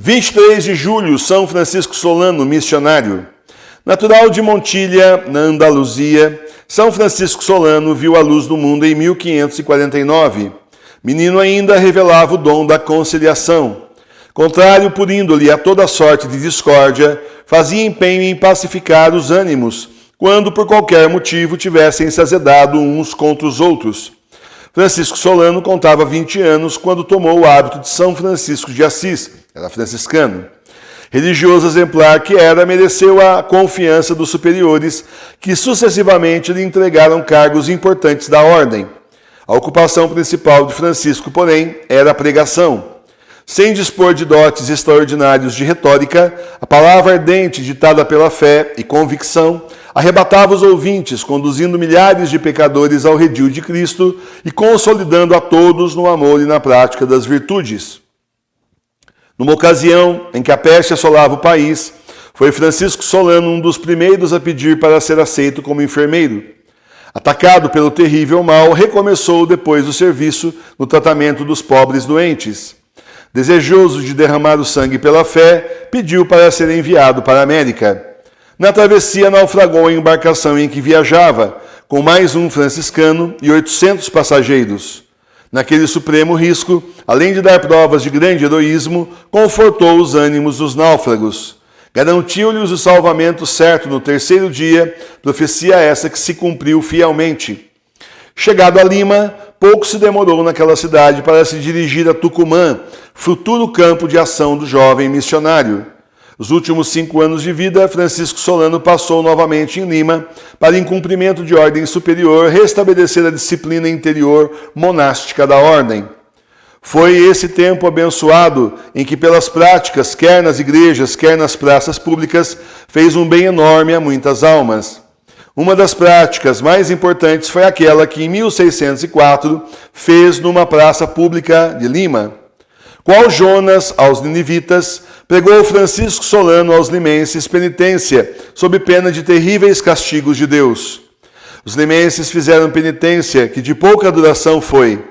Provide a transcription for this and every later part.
23 de julho, São Francisco Solano, missionário. Natural de Montilha, na Andaluzia, São Francisco Solano viu a luz do mundo em 1549. Menino ainda revelava o dom da conciliação. Contrário por índole a toda sorte de discórdia, fazia empenho em pacificar os ânimos, quando por qualquer motivo tivessem se azedado uns contra os outros. Francisco Solano contava 20 anos quando tomou o hábito de São Francisco de Assis, era franciscano. Religioso exemplar que era, mereceu a confiança dos superiores, que sucessivamente lhe entregaram cargos importantes da ordem. A ocupação principal de Francisco, porém, era a pregação. Sem dispor de dotes extraordinários de retórica, a palavra ardente ditada pela fé e convicção arrebatava os ouvintes, conduzindo milhares de pecadores ao redil de Cristo e consolidando a todos no amor e na prática das virtudes. Numa ocasião em que a peste assolava o país, foi Francisco Solano um dos primeiros a pedir para ser aceito como enfermeiro. Atacado pelo terrível mal, recomeçou depois o serviço no tratamento dos pobres doentes. Desejoso de derramar o sangue pela fé, pediu para ser enviado para a América. Na travessia, naufragou a embarcação em que viajava, com mais um franciscano e 800 passageiros. Naquele supremo risco, além de dar provas de grande heroísmo, confortou os ânimos dos náufragos. Garantiu-lhes o salvamento certo no terceiro dia, profecia essa que se cumpriu fielmente. Chegado a Lima, pouco se demorou naquela cidade para se dirigir a Tucumã, futuro campo de ação do jovem missionário. Os últimos 5 anos de vida, Francisco Solano passou novamente em Lima para, em cumprimento de ordem superior, restabelecer a disciplina interior monástica da ordem. Foi esse tempo abençoado em que, pelas práticas, quer nas igrejas, quer nas praças públicas, fez um bem enorme a muitas almas. Uma das práticas mais importantes foi aquela que, em 1604, fez numa praça pública de Lima. Qual Jonas aos ninivitas, pregou Francisco Solano aos limenses penitência, sob pena de terríveis castigos de Deus. Os limenses fizeram penitência, que de pouca duração foi,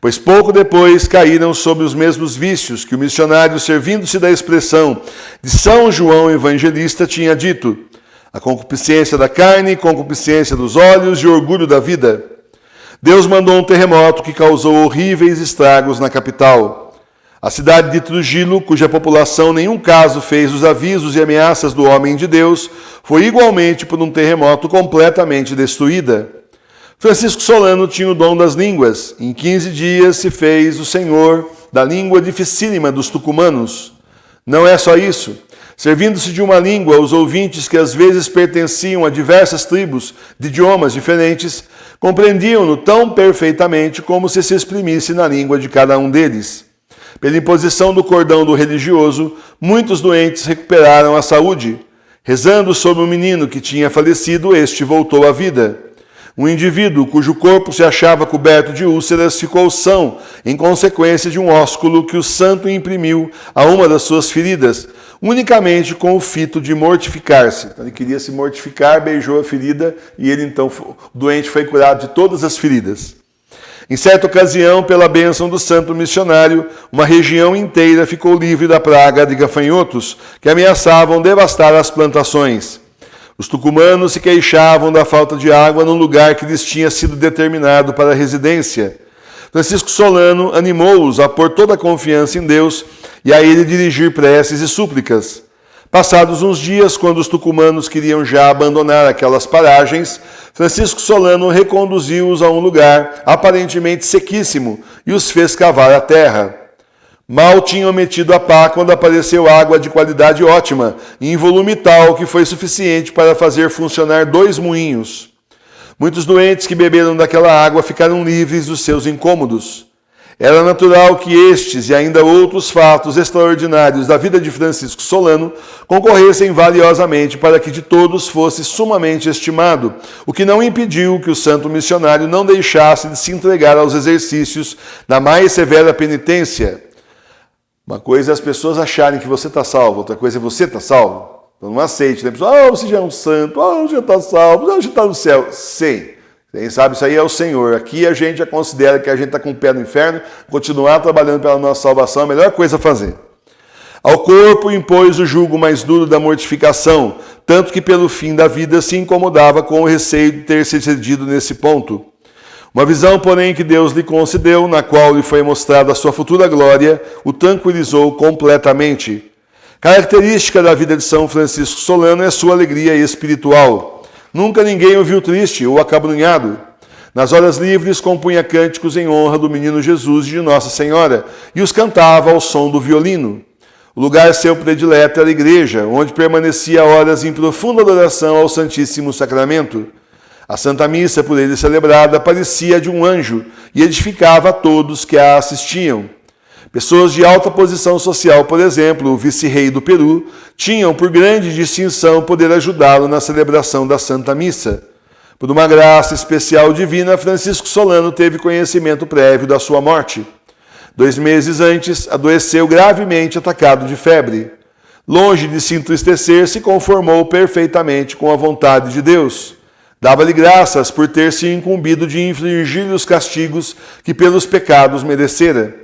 pois pouco depois caíram sobre os mesmos vícios que o missionário, servindo-se da expressão de São João Evangelista, tinha dito: a concupiscência da carne, concupiscência dos olhos e orgulho da vida. Deus mandou um terremoto que causou horríveis estragos na capital. A cidade de Trujillo, cuja população nenhum caso fez dos avisos e ameaças do homem de Deus, foi igualmente por um terremoto completamente destruída. Francisco Solano tinha o dom das línguas. Em 15 dias se fez o senhor da língua dificílima dos tucumanos. Não é só isso. Servindo-se de uma língua, os ouvintes, que às vezes pertenciam a diversas tribos de idiomas diferentes, compreendiam-no tão perfeitamente como se exprimisse na língua de cada um deles. Pela imposição do cordão do religioso, muitos doentes recuperaram a saúde. Rezando sobre um menino que tinha falecido, este voltou à vida. Um indivíduo cujo corpo se achava coberto de úlceras ficou são, em consequência de um ósculo que o santo imprimiu a uma das suas feridas, unicamente com o fito de mortificar-se. Então, ele queria se mortificar, beijou a ferida e ele então, o doente, foi curado de todas as feridas. Em certa ocasião, pela bênção do santo missionário, uma região inteira ficou livre da praga de gafanhotos que ameaçavam devastar as plantações. Os tucumanos se queixavam da falta de água no lugar que lhes tinha sido determinado para a residência. Francisco Solano animou-os a pôr toda a confiança em Deus e a ele dirigir preces e súplicas. Passados uns dias, quando os tucumanos queriam já abandonar aquelas paragens, Francisco Solano reconduziu-os a um lugar aparentemente sequíssimo e os fez cavar a terra. Mal tinham metido a pá quando apareceu água de qualidade ótima, em volume tal que foi suficiente para fazer funcionar 2 moinhos. Muitos doentes que beberam daquela água ficaram livres dos seus incômodos. Era natural que estes e ainda outros fatos extraordinários da vida de Francisco Solano concorressem valiosamente para que de todos fosse sumamente estimado, o que não impediu que o santo missionário não deixasse de se entregar aos exercícios da mais severa penitência. Uma coisa é as pessoas acharem que você está salvo, outra coisa é você estar salvo. Então não aceite, né? Pessoal, você já é um santo, você já está salvo, você já está no céu. Sim. Quem sabe isso aí é o Senhor. Aqui a gente já considera que a gente está com o pé no inferno, continuar trabalhando pela nossa salvação é a melhor coisa a fazer. Ao corpo impôs o jugo mais duro da mortificação, tanto que pelo fim da vida se incomodava com o receio de ter se excedido nesse ponto. Uma visão, porém, que Deus lhe concedeu, na qual lhe foi mostrada a sua futura glória, o tranquilizou completamente. Característica da vida de São Francisco Solano é sua alegria espiritual. Nunca ninguém o viu triste ou acabrunhado. Nas horas livres compunha cânticos em honra do menino Jesus e de Nossa Senhora, e os cantava ao som do violino. O lugar seu predileto era a igreja, onde permanecia horas em profunda adoração ao Santíssimo Sacramento. A Santa Missa, por ele celebrada, parecia de um anjo e edificava a todos que a assistiam. Pessoas de alta posição social, por exemplo, o vice-rei do Peru, tinham por grande distinção poder ajudá-lo na celebração da Santa Missa. Por uma graça especial divina, Francisco Solano teve conhecimento prévio da sua morte. 2 meses antes, adoeceu gravemente atacado de febre. Longe de se entristecer, se conformou perfeitamente com a vontade de Deus. Dava-lhe graças por ter se incumbido de infligir-lhe os castigos que pelos pecados merecera.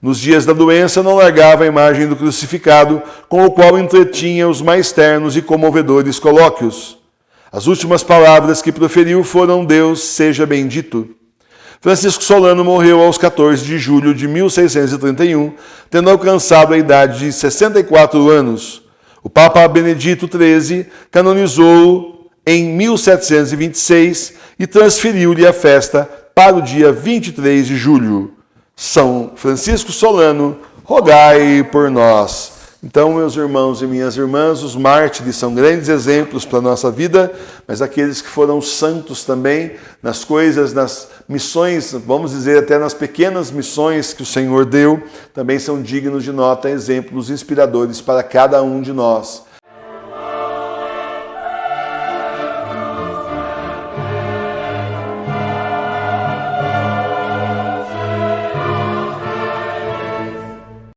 Nos dias da doença não largava a imagem do crucificado, com o qual entretinha os mais ternos e comovedores colóquios. As últimas palavras que proferiu foram: Deus seja bendito. Francisco Solano morreu aos 14 de julho de 1631, tendo alcançado a idade de 64 anos. O Papa Benedito XIII canonizou-o em 1726 e transferiu-lhe a festa para o dia 23 de julho. São Francisco Solano, rogai por nós. Então, meus irmãos e minhas irmãs, os mártires são grandes exemplos para a nossa vida, mas aqueles que foram santos também, nas coisas, nas missões, vamos dizer até nas pequenas missões que o Senhor deu, também são dignos de nota, exemplos inspiradores para cada um de nós.